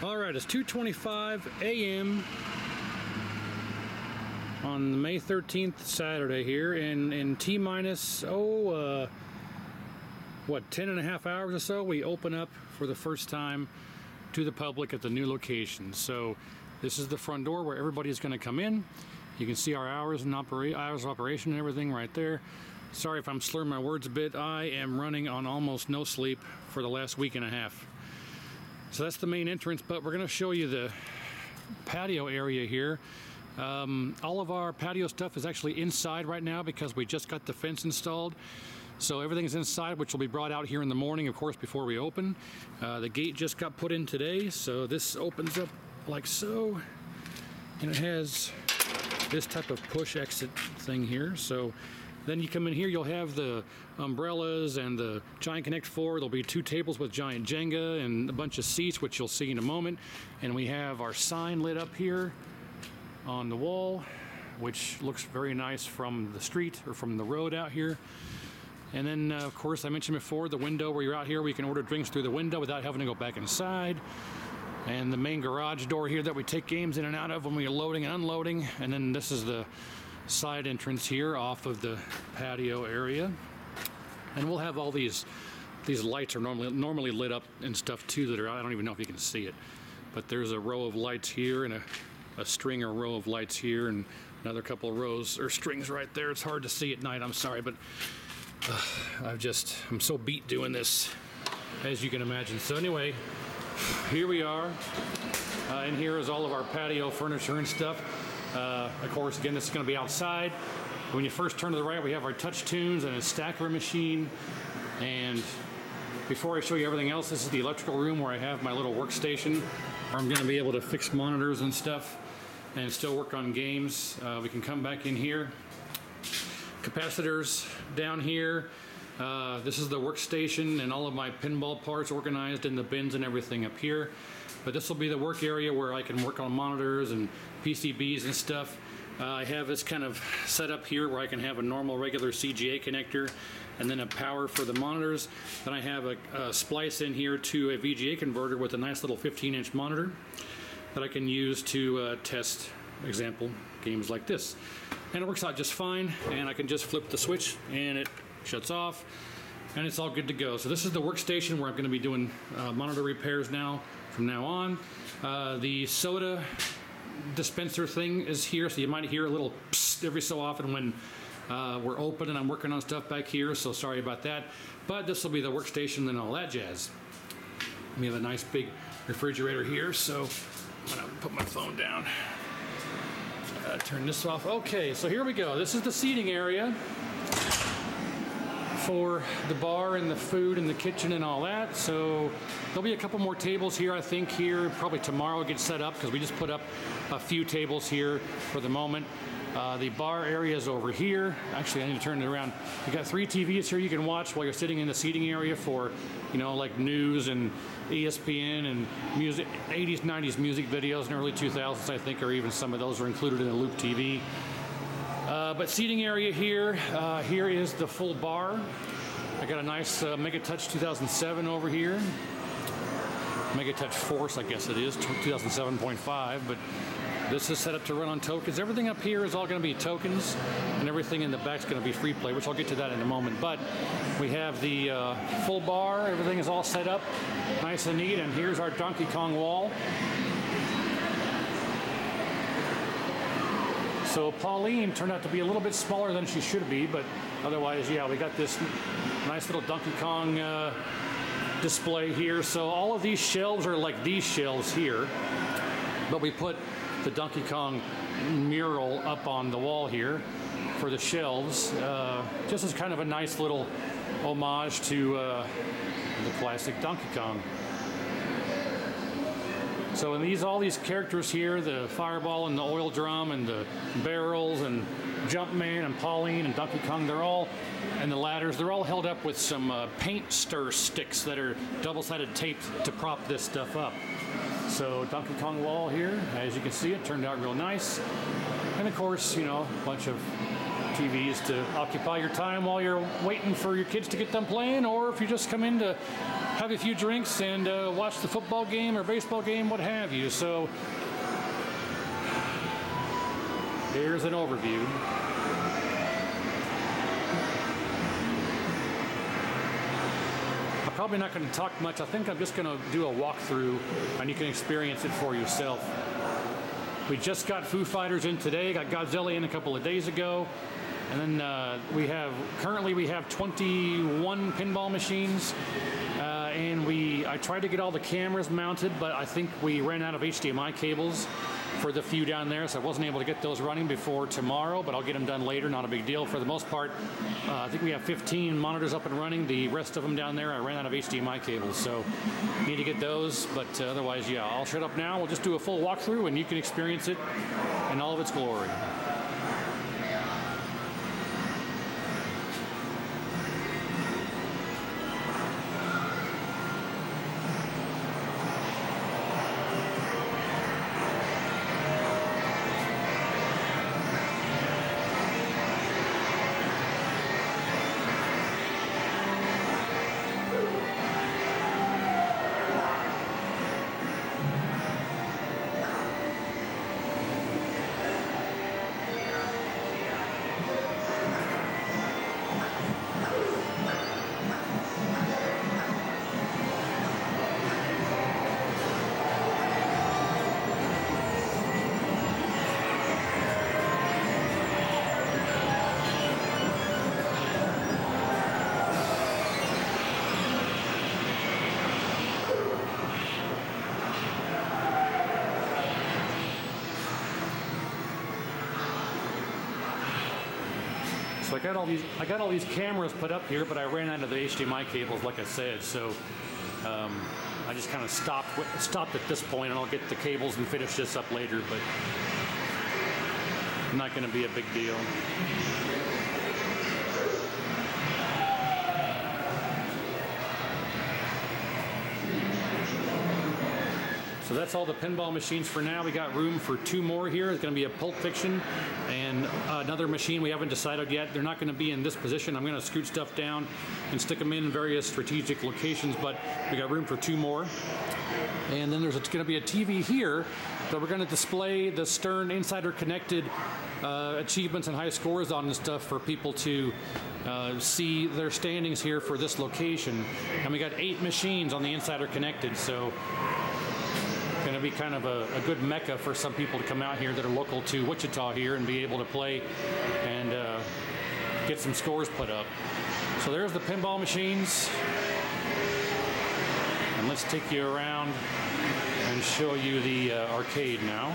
All right, it's 2:25 a.m. on May 13th, Saturday here, and in T-minus, 10 and a half hours or so, we open up for the first time to the public at the new location. So this is the front door where everybody's going to come in. You can see our hours of operation and everything right there. Sorry if I'm slurring my words a bit. I am running on almost no sleep for the last week and a half. So that's the main entrance, but we're going to show you the patio area here. All of our patio stuff is actually inside right now because we just got the fence installed. So everything's inside, which will be brought out here in the morning, of course, before we open. The gate just got put in today, so this opens up like so. And it has this type of push exit thing here. So then you come in here, you'll have the umbrellas and the Giant Connect 4. There'll be 2 tables with giant Jenga and a bunch of seats, which you'll see in a moment. And we have our sign lit up here on the wall, which looks very nice from the street or from the road out here. And then, of course, I mentioned before, the window where you're out here, where you can order drinks through the window without having to go back inside. And the main garage door here that we take games in and out of when we're loading and unloading. And then this is the side entrance here off of the patio area. And we'll have all these lights are normally lit up and stuff too that are, I don't even know if you can see it, but there's a row of lights here and a string or row of lights here and another couple of rows or strings right there. It's hard to see at night, I'm sorry, but I'm so beat doing this, as you can imagine. So anyway, here we are. And here is all of our patio furniture and stuff. Of course, again, this is going to be outside. When you first turn to the right, we have our touch tunes and a stacker machine. And before I show you everything else, this is the electrical room where I have my little workstation, where I'm going to be able to fix monitors and stuff and still work on games. We can come back in here. Capacitors down here. This is the workstation and all of my pinball parts organized in the bins and everything up here. But this will be the work area where I can work on monitors and PCBs and stuff. I have this kind of set up here where I can have a normal regular CGA connector and then a power for the monitors. Then I have a splice in here to a VGA converter with a nice little 15-inch monitor that I can use to test example games like this. And it works out just fine, and I can just flip the switch and it shuts off and it's all good to go. So this is the workstation where I'm going to be doing monitor repairs from now on. The soda dispenser thing is here, so you might hear a little psst every so often when we're open and I'm working on stuff back here, so sorry about that. But this will be the workstation and all that jazz. We have a nice big refrigerator here, so I'm going to put my phone down. Turn this off. Okay, so here we go. This is the seating area for the bar and the food and the kitchen and all that. So there'll be a couple more tables here, I think, here. Probably tomorrow get set up because we just put up a few tables here for the moment. The bar area is over here. Actually, I need to turn it around. You got 3 TVs here you can watch while you're sitting in the seating area for, like news and ESPN and music, 80s, 90s music videos and early 2000s, I think, or even some of those are included in the Loop TV. But seating area here, here is the full bar. I got a nice Mega Touch 2007 over here. Mega Touch Force, I guess it is, 2007.5, but this is set up to run on tokens. Everything up here is all going to be tokens, and everything in the back is going to be free play, which I'll get to that in a moment. But we have the full bar. Everything is all set up nice and neat, and here's our Donkey Kong wall. So Pauline turned out to be a little bit smaller than she should be, but otherwise, yeah, we got this nice little Donkey Kong display here. So all of these shelves are like these shelves here, but we put the Donkey Kong mural up on the wall here for the shelves, just as kind of a nice little homage to the classic Donkey Kong. So in all these characters here, the Fireball and the Oil Drum and the Barrels and Jumpman and Pauline and Donkey Kong, and the ladders, they're all held up with some paint stir sticks that are double-sided tape to prop this stuff up. So Donkey Kong wall here, as you can see, it turned out real nice. And of course, a bunch of TVs to occupy your time while you're waiting for your kids to get done playing, or if you just come in to have a few drinks and watch the football game or baseball game, what have you. So here's an overview. I'm probably not going to talk much. I think I'm just going to do a walkthrough and you can experience it for yourself. We just got Foo Fighters in today, got Godzilla in a couple of days ago, and then currently we have 21 pinball machines, and I tried to get all the cameras mounted, but I think we ran out of HDMI cables for the few down there, so I wasn't able to get those running before tomorrow, but I'll get them done later, not a big deal. For the most part, I think we have 15 monitors up and running. The rest of them down there, I ran out of HDMI cables, so need to get those, but otherwise, yeah, I'll shut up now. We'll just do a full walkthrough, and you can experience it in all of its glory. So I got all these cameras put up here, but I ran out of the HDMI cables, like I said. So I just kind of stopped at this point, and I'll get the cables and finish this up later. But not going to be a big deal. So that's all the pinball machines for now. We got room for 2 more here. It's going to be a Pulp Fiction and another machine we haven't decided yet. They're not going to be in this position. I'm going to scoot stuff down and stick them in various strategic locations, but we got room for 2 more. And then there's going to be a TV here that we're going to display the Stern Insider Connected achievements and high scores on and stuff for people to see their standings here for this location. And we got 8 machines on the Insider Connected, so going to be kind of a good mecca for some people to come out here that are local to Wichita here and be able to play and get some scores put up. So there's the pinball machines, and let's take you around and show you the arcade now.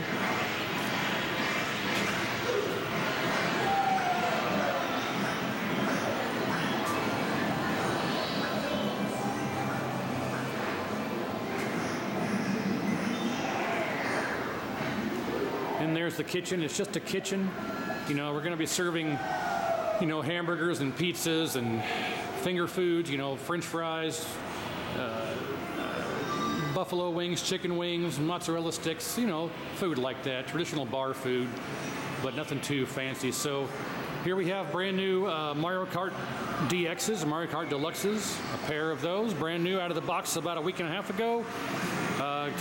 And there's the kitchen. It's just a kitchen. You know, we're going to be serving, you know, hamburgers and pizzas and finger foods, you know, French fries, buffalo wings, chicken wings, mozzarella sticks, you know, food like that, traditional bar food, but nothing too fancy. So here we have brand new Mario Kart DXs, Mario Kart Deluxes, a pair of those, brand new out of the box about a week and a half ago.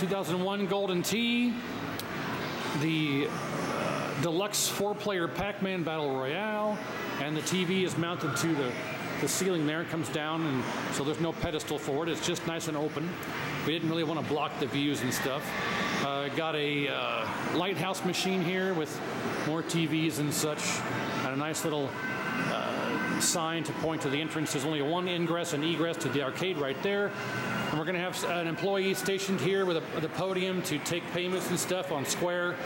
2001 Golden Tee. The deluxe 4-player Pac-Man Battle Royale, and the TV is mounted to the ceiling there. It comes down, and so there's no pedestal for it. It's just nice and open. We didn't really want to block the views and stuff. Got a lighthouse machine here with more TVs and such, and a nice little sign to point to the entrance. There's only one ingress and egress to the arcade right there. And we're going to have an employee stationed here with a podium to take payments and stuff on Square.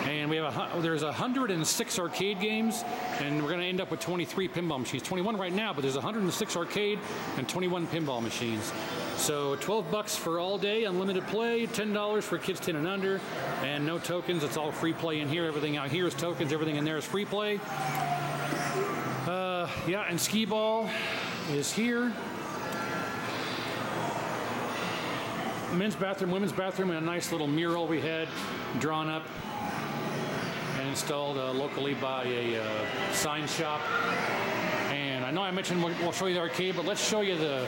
And we have there's 106 arcade games, and we're going to end up with 23 pinball machines. 21 right now, but there's 106 arcade and 21 pinball machines. So $12 for all day, unlimited play, $10 for kids 10 and under, and no tokens. It's all free play in here. Everything out here is tokens. Everything in there is free play. Yeah, and skee ball is here. Men's bathroom, women's bathroom, and a nice little mural we had drawn up. installed locally by a sign shop. And I know I mentioned we'll show you the arcade, but let's show you the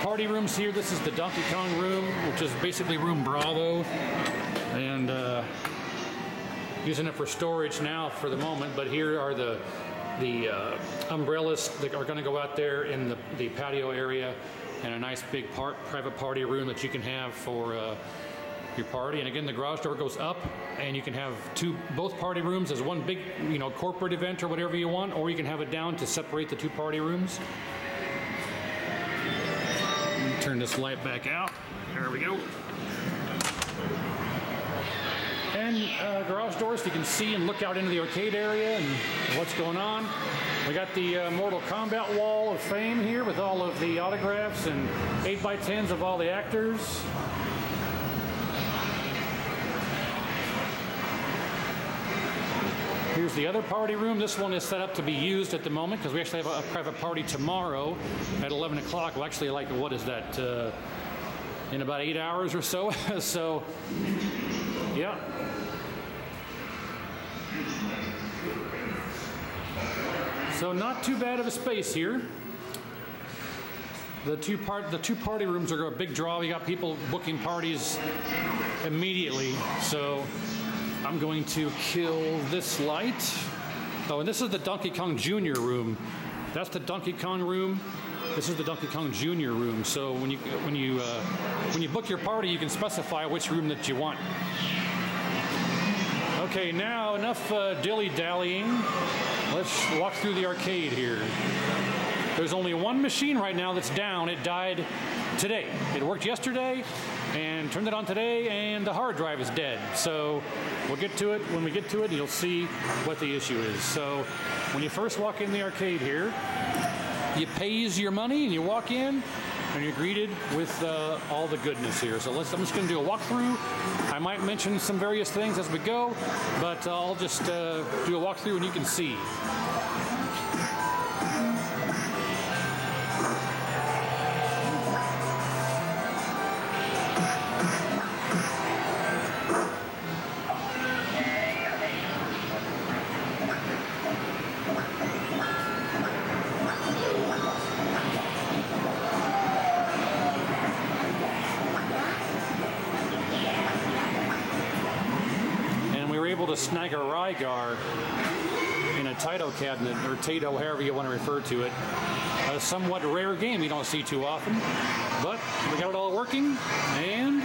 party rooms here. This is the Donkey Kong room, which is basically room Bravo, and using it for storage now for the moment. But here are the umbrellas that are going to go out there in the patio area, and a nice big private party room that you can have for your party. And again, the garage door goes up, and you can have both party rooms as one big, corporate event or whatever you want, or you can have it down to separate the two party rooms. Turn this light back out. There we go. And garage doors, you can see and look out into the arcade area and what's going on. We got the Mortal Kombat wall of fame here with all of the autographs and 8x10s of all the actors. Here's the other party room. This one is set up to be used at the moment because we actually have a private party tomorrow at 11 o'clock. Well, actually, what is that? In about 8 hours or so. So, yeah. So not too bad of a space here. The two party rooms are a big draw. We got people booking parties immediately. So I'm going to kill this light. Oh, and this is the Donkey Kong Jr. room. That's the Donkey Kong room. This is the Donkey Kong Jr. room. So when you book your party, you can specify which room that you want. Okay, now enough dilly-dallying. Let's walk through the arcade here. There's only one machine right now that's down. It died today. It worked yesterday and turned it on today, and the hard drive is dead. So we'll get to it. When we get to it, you'll see what the issue is. So when you first walk in the arcade here, you pays your money and you walk in, and you're greeted with all the goodness here. So I'm just going to do a walkthrough. I might mention some various things as we go, but I'll just do a walkthrough and you can see. To snag a Rygar in a Taito cabinet, or Taito, however you want to refer to it. A somewhat rare game you don't see too often, but we got it all working, and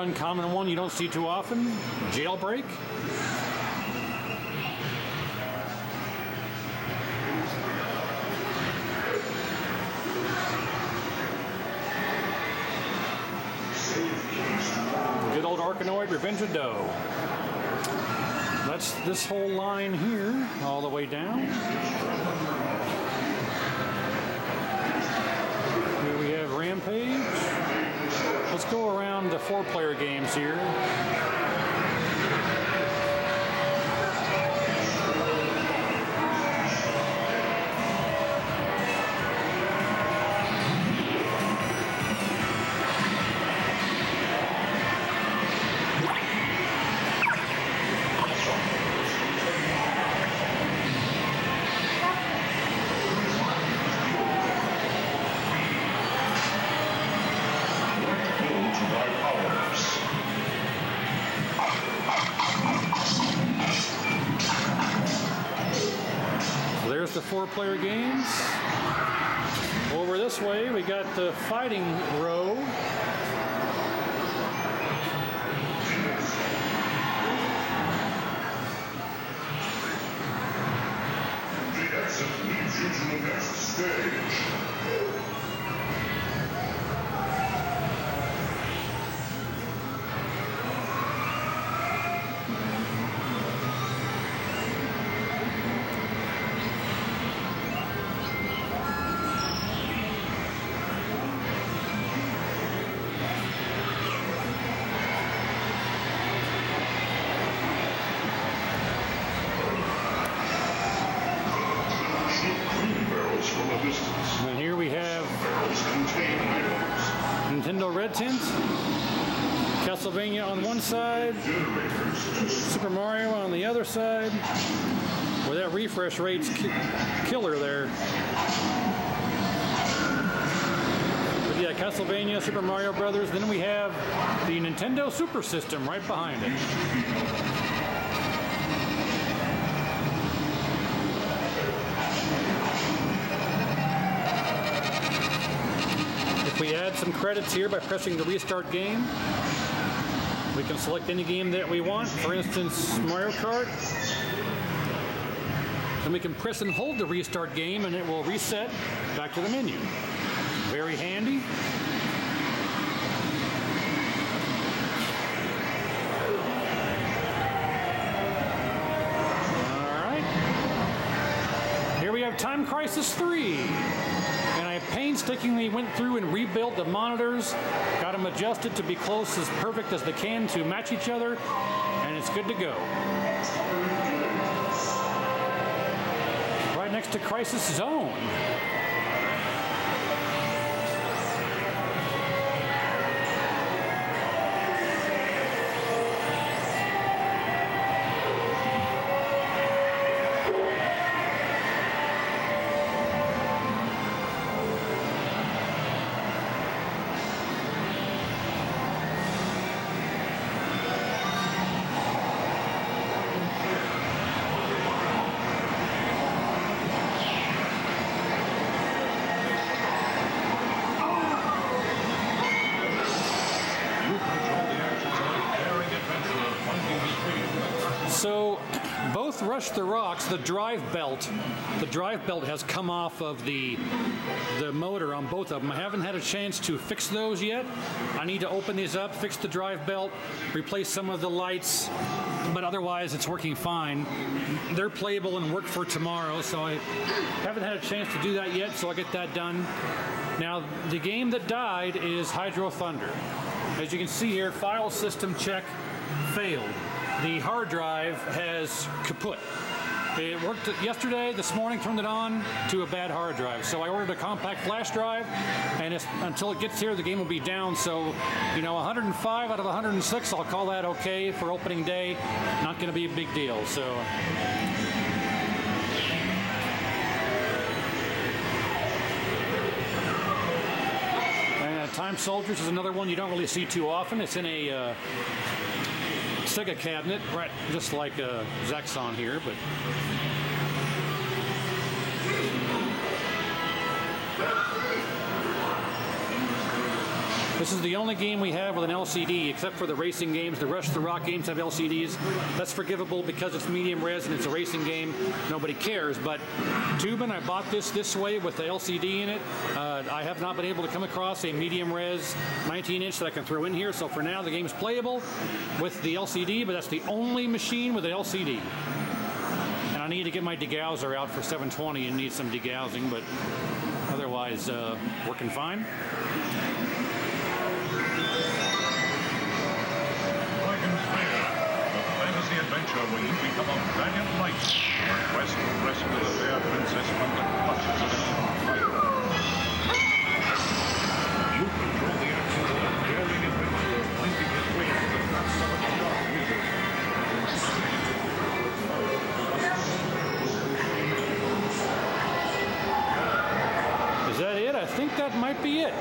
uncommon one you don't see too often, Jailbreak. Arkanoid Revenge of Doe. That's this whole line here, all the way down. Here we have Rampage. Let's go around the 4-player games here. There's the 4-player games. Over this way, we got the fighting row. The exit leads you to the next stage. And here we have Nintendo Red Tint, Castlevania on one side, Super Mario on the other side. Well, that refresh rate's killer there. But yeah, Castlevania, Super Mario Brothers. Then we have the Nintendo Super System right behind it. We add some credits here by pressing the restart game. We can select any game that we want, for instance, Mario Kart. Then we can press and hold the restart game and it will reset back to the menu. Very handy. All right. Here we have Time Crisis 3. I painstakingly went through and rebuilt the monitors, got them adjusted to be close as perfect as they can to match each other, and it's good to go. Right next to Crisis Zone. So both Rush the Rocks, the drive belt has come off of the motor on both of them. I haven't had a chance to fix those yet. I need to open these up, fix the drive belt, replace some of the lights, but otherwise it's working fine. They're playable and work for tomorrow, so I haven't had a chance to do that yet, so I'll get that done. Now, the game that died is Hydro Thunder. As you can see here, file system check failed. The hard drive has kaput. It worked yesterday, this morning, turned it on to a bad hard drive. So I ordered a compact flash drive, and until it gets here, the game will be down. So, 105 out of 106, I'll call that okay for opening day. Not going to be a big deal. So. Time Soldiers is another one you don't really see too often. It's in a Sega cabinet, right, just like Zaxxon here, but This is the only game we have with an LCD, except for the racing games. The Rush the Rock games have LCDs. That's forgivable because it's medium res and it's a racing game. Nobody cares. But Tubin, I bought this way with the LCD in it. I have not been able to come across a medium res 19-inch that I can throw in here. So for now, the game's playable with the LCD, but that's the only machine with an LCD. And I need to get my degausser out for 720 and need some degaussing, but otherwise, working fine. Adventure where you become a valiant knight on a quest to rescue the fair princess from the clutches of an evil fighter. You control the actions of a daring adventurer finding his way to the depths of a dark river. Is that it? I think that might be it.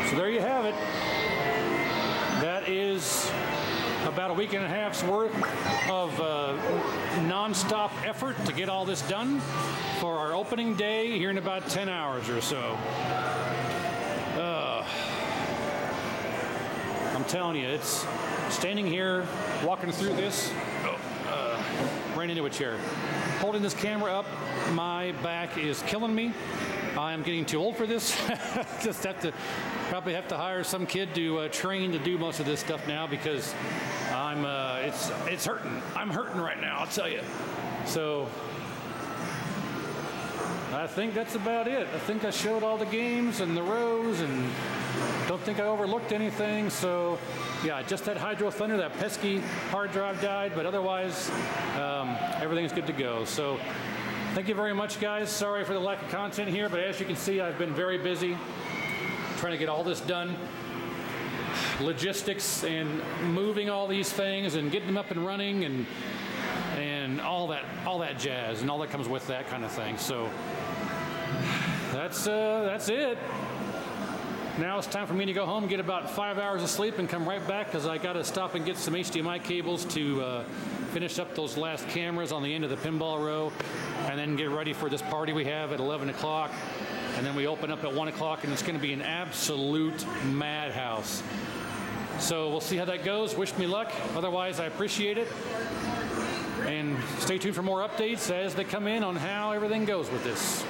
So there you have it. That is about a week and a half's worth of non-stop effort to get all this done for our opening day here in about 10 hours or so. I'm telling you, it's standing here, walking through this, ran into a chair. Holding this camera up, my back is killing me. I'm getting too old for this. Just probably have to hire some kid to train to do most of this stuff now because it's hurting. I'm hurting right now, I'll tell you. So I think that's about it. I think I showed all the games and the rows and don't think I overlooked anything. So yeah, just that Hydro Thunder, that pesky hard drive died, but otherwise everything's good to go. So thank you very much, guys. Sorry for the lack of content here, but as you can see, I've been very busy trying to get all this done. Logistics and moving all these things and getting them up and running and all that jazz and all that comes with that kind of thing. So that's it. Now it's time for me to go home, get about 5 hours of sleep, and come right back because I got to stop and get some HDMI cables to finish up those last cameras on the end of the pinball row, and then get ready for this party we have at 11 o'clock. And then we open up at 1 o'clock, and it's going to be an absolute madhouse. So we'll see how that goes. Wish me luck. Otherwise, I appreciate it. And stay tuned for more updates as they come in on how everything goes with this.